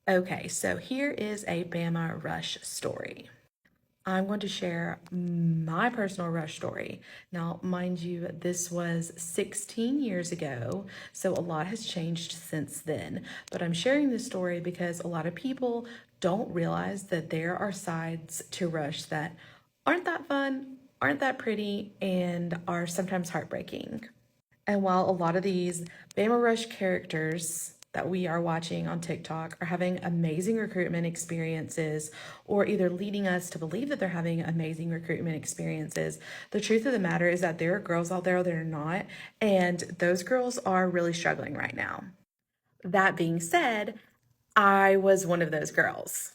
Okay, so here is a Bama rush story. I'm going to share my personal rush story. Now, mind you, this was 16 years ago, so a lot has changed since then. But I'm sharing this story because a lot of people don't realize that there are sides to rush that aren't that fun, aren't that pretty, and are sometimes heartbreaking. And while a lot of these Bama Rush characters that we are watching on TikTok are having amazing recruitment experiences or either leading us to believe that they're having amazing recruitment experiences, the truth of the matter is that there are girls out there that are not, and those girls are really struggling right now. That being said, I was one of those girls.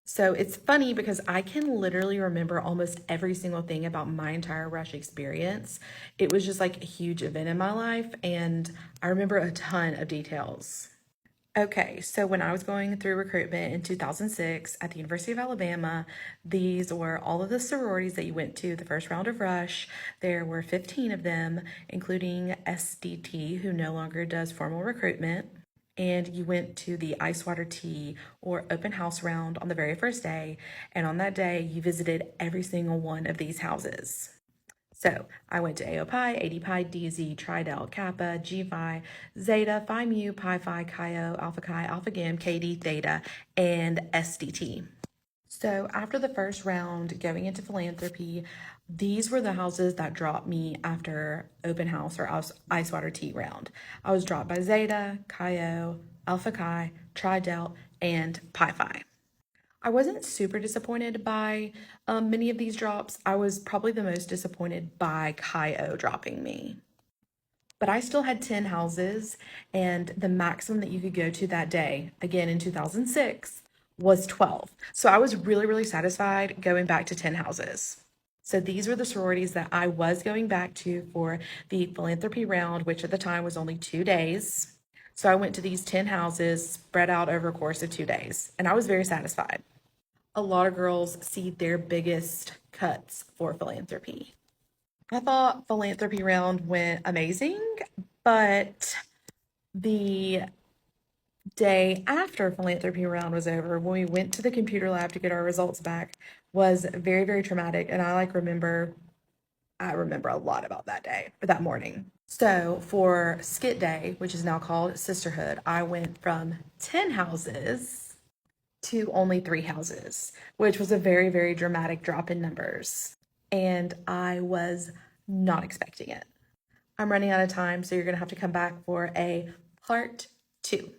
So it's funny because I can literally remember almost every single thing about my entire Rush experience. It was just like a huge event in my life, and I remember a ton of details. Okay, so when I was going through recruitment in 2006 at the University of Alabama, these were all of the sororities that you went to the first round of Rush. There were 15 of them, including SDT, who no longer does formal recruitment. And you went to the ice water tea or open house round on the very first day. And on that day, you visited every single one of these houses. So I went to AOPi, ADPi, DZ, Tri Del, Kappa, G Phi, Zeta, Phi Mu, Pi Phi, Chi, Alpha Gam, KD, Theta, and SDT. So after the first round, going into philanthropy, these were the houses that dropped me after open house or ice water tea round. I was dropped by Zeta, Chi, Alpha Chi, Tri Del, and Pi Phi. I wasn't super disappointed by many of these drops. I was probably the most disappointed by Chi dropping me. But I still had 10 houses, and the maximum that you could go to that day, again in 2006, was 12. So I was really, really satisfied going back to 10 houses. So these were the sororities that I was going back to for the philanthropy round, which at the time was only 2 days. So I went to these 10 houses spread out over a course of 2 days, and I was very satisfied. A lot of girls see their biggest cuts for philanthropy. I thought philanthropy round went amazing, but the day after philanthropy round was over, when we went to the computer lab to get our results back, was very, very traumatic. And I remember a lot about that day or that morning. So for skit day, which is now called sisterhood, I went from 10 houses to only 3 houses, which was a very, very dramatic drop in numbers. And I was not expecting it. I'm running out of time, so you're going to have to come back for a part 2.